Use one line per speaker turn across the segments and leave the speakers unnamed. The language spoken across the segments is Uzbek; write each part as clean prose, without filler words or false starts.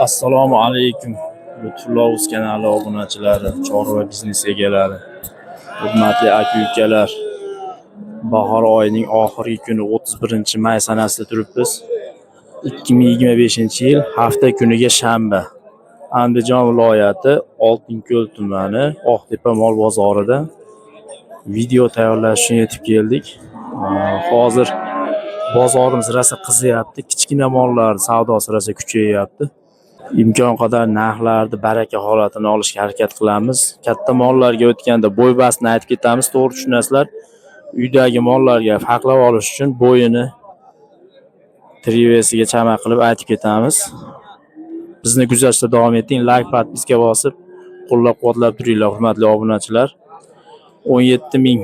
Assalomu alaykum. Lutfulloh kanali obunachilari, chorva biznes egalari, hurmatli aka-ukalar. Bahor oyining oxirgi kuni 31-may sanasida turibmiz. 2025-yil hafta kuniga shanba. Andijon viloyati Oltinko'l tumani Oqtepa mol bozorida video tayyorlash uchun yetib keldik. Hozir bozorimiz rosa qizyapti. Kichkina mollar savdosi rosa kuchayyapti. Imkon qadar narxlarni baraka holatini olishga harakat qilamiz. Katta mollarga o'tganda bo'y bastini aytib ketamiz, to'g'ri tushunasizlar. Uydagi mollarga farqlab olish uchun bo'yini trivesiga chama qilib aytib ketamiz. Bizni kuzatishda davom eting, like, podpiska bosib, qo'llab-quvvatlab turinglar, hurmatli obunachilar. 17,000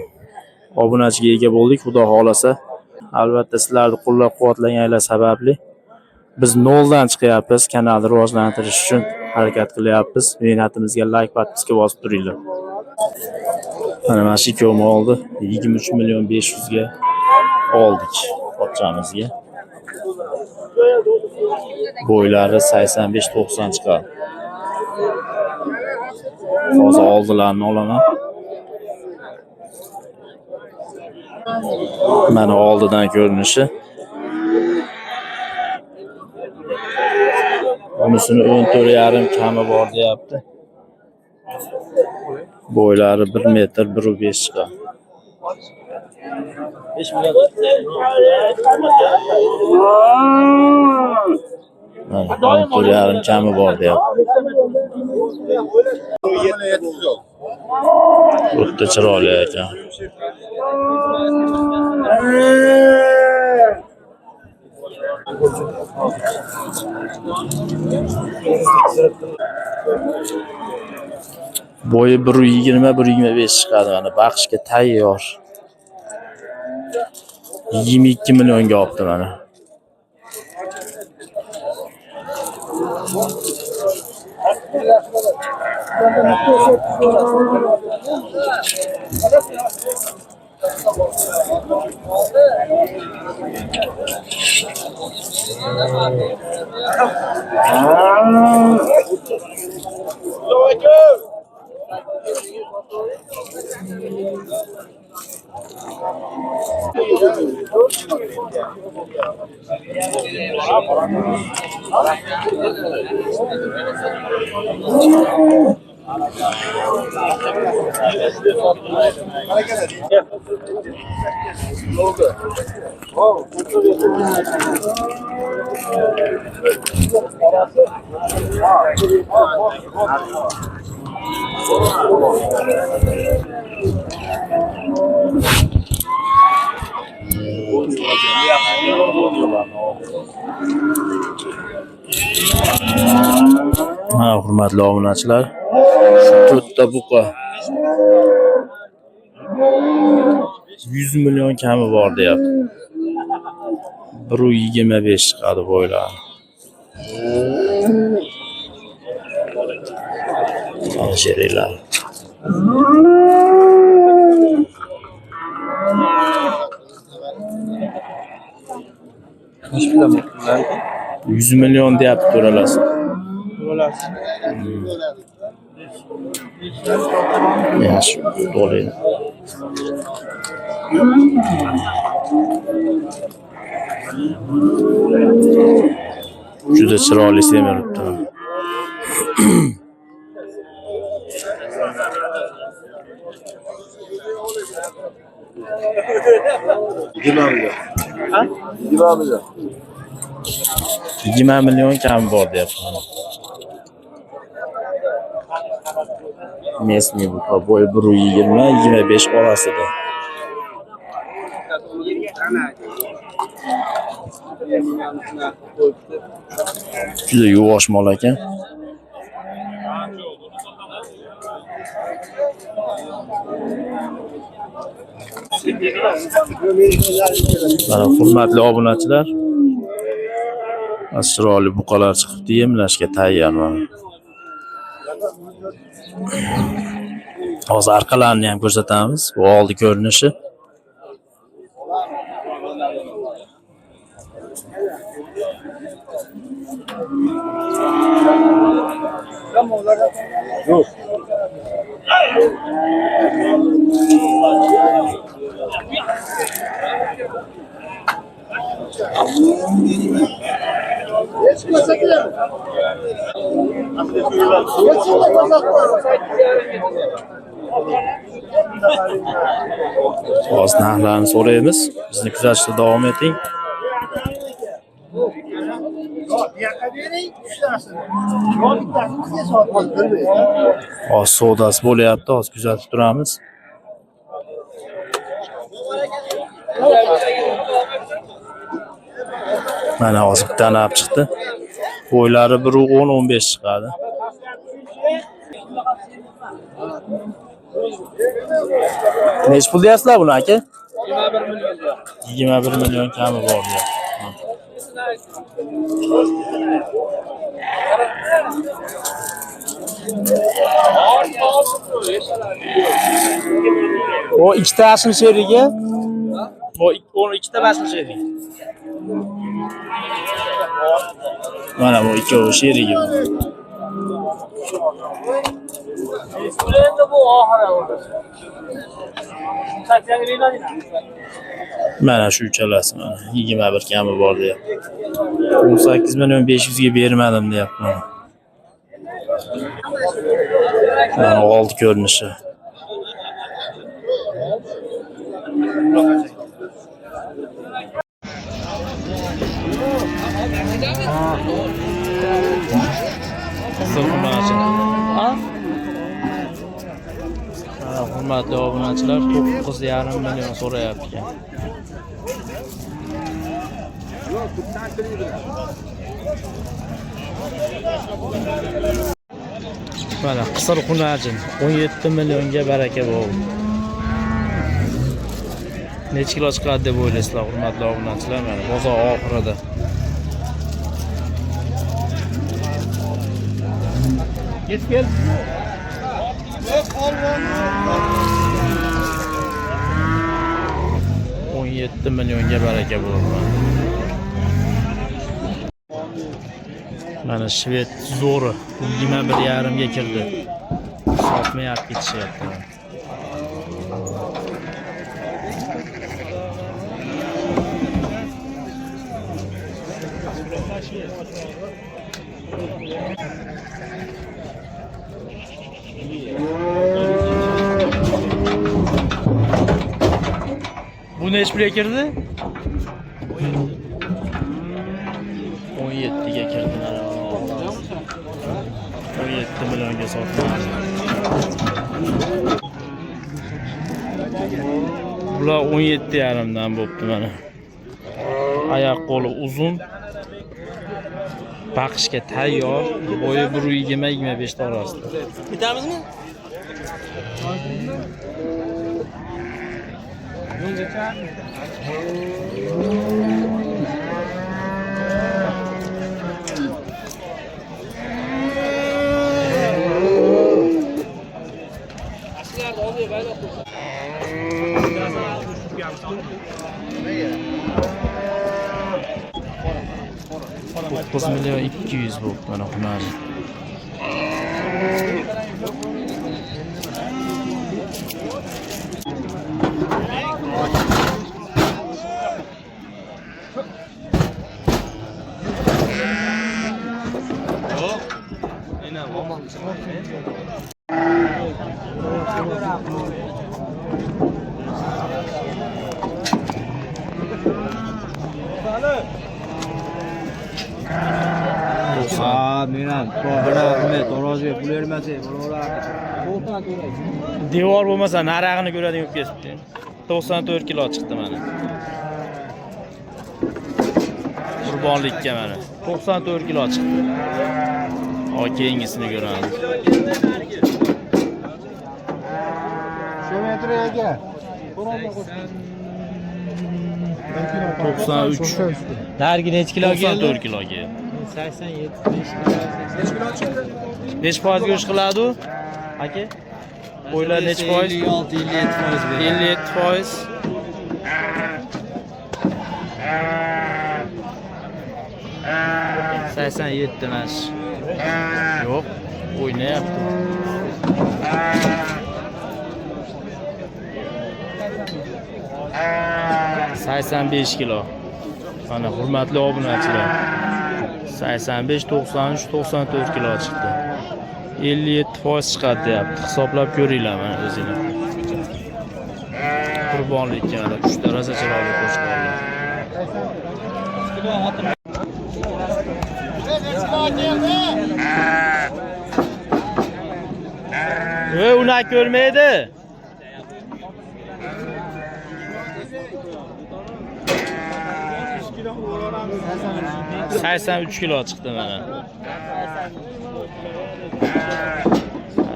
obunachiga ega bo'ldik, xudo xolasa. Albatta sizlarni qo'llab-quvvatlaganinglar sababli biz noldan chiqyapmiz, kanalni rivojlantirish uchun harakat qilyapmiz. Mehnatimizga like, podpiska bosib turinglar. Mana mana shu ko'm oldi. 23,500,000 ga oldik pochchamizga. Bo'ylari 85-90 chiqadi. Hozir oldilarni olaman. Mana oldidan ko'rinishi. Unisini 14,5 kami bor deyapti. Bo'ylari 1 metr 1,5 chiqadi. 5 million. Mana 14,5 kami bor deyapti. O'ta chiroyli ekan. Bo'yi 1,20-1,25 chiqadi. Mana baqishga tayyor. 22 millionga olibdi mana. Ha, hurmatli obunachilar, shu to'rtta buqa 100 million kami bor deyapti. 1,25 chiqadi bo'ylari. Tanishinglar. Kaç pula mutlular? 100 million deyapti to'ralasi. Yaxshi, to'laydi. Juda chiroyli semiribdi. Ha? 20 million kami bor deyapti. Mesmi buqa bo'yi 1,20-25 orasida. Juda yuvosh mol ekan. Mana hurmatli obunachilar, asroli buqalar chiqibdi, emlashga tayyor mana. Hozir arqalarini ham ko'rsatamiz. Bu oldi ko'rinishi.
Yok.
Hozir narxlarni so'raymiz. Bizni kuzatishda davom eting. Hozir savdosi bo'lyapti, hozir kuzatib turamiz. Mana hozir bitta nab chiqdi. Bo'ylari 1.10-15 chiqadi. Necha pul deyapsizlar buni aka? 21 million kami bor deyapti. O ikkita asl sheriga. O ikkita asl sheriga. Mana bu ikkovi sheriga. Mana shu uchalasi mana 21 kami bor deyapti. 18 million 500 ga bermadim deyapti mana. Mana oldi ko'rinishi. Hurmatli obunachilar 9,5 million so'rayapti ekan. Mana qisir xunajin 17 millionga baraka bo'ldi. Necha kilo chiqadi deb o'ylaysizlar hurmatli obunachilar? Mana bozor oxirida. Yetib kel. 17 millionga baraka bo'ldi. Mana shved zo'ri 21,5 ga kirdi. Sotmayapti, ketishyapti. Bu necha pulga kirdi? 17 ga kirdi mana. 17 millionga sotdi. Bular 17,5 dan bo'pti mana. Oyoq qo'li uzun. Baqishga tayyor. Bo'yi 1.20-25 ta orasida.
Bitamizmi?
Dokuz milyon 200 bu mana xunar. Devor bo'lmasa narag'ini ko'radigan bo'lib ketibdi. 94 kilo chiqdi mana. Qurbonlikka mana 94 kilo chiqdi. O keyingisini ko'ramiz.
Kilometrga
93. Nargi necha kilo keldi? 94 kilo keldi.
87
Necha foiz go'sht qiladi u? Aka? Qo'ylar necha foiz? 57 foiz. 87 mash. Yo'q, o'ynayapti. 85 kilo. Mana hurmatli obunachilar. 85, 93, 94 kilo chiqdi. 57% chiqadi deyapti. Hisoblab ko'ringlar mana o'zinglar. Qurbonlikka mana 3 daraja chiroyli qo'shqorlar. Unak ko'rmaydi. Saysan 3 kilo chiqdi mana.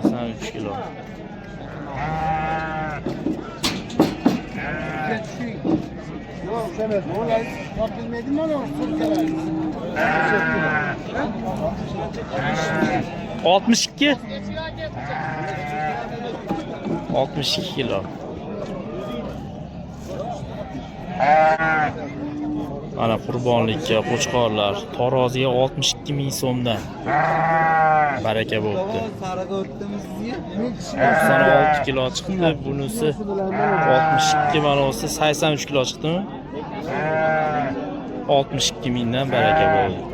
83 kilo. Altmış iki. 62 kilo. Mana qurbonlikka qo'chqorlar taroziga 62 ming so'mdan. Baraka bo'pti. 96 kilo chiqdi, bunisi 62, manasi 83 kilo chiqdimi? 62 mingdan baraka bo'ldi.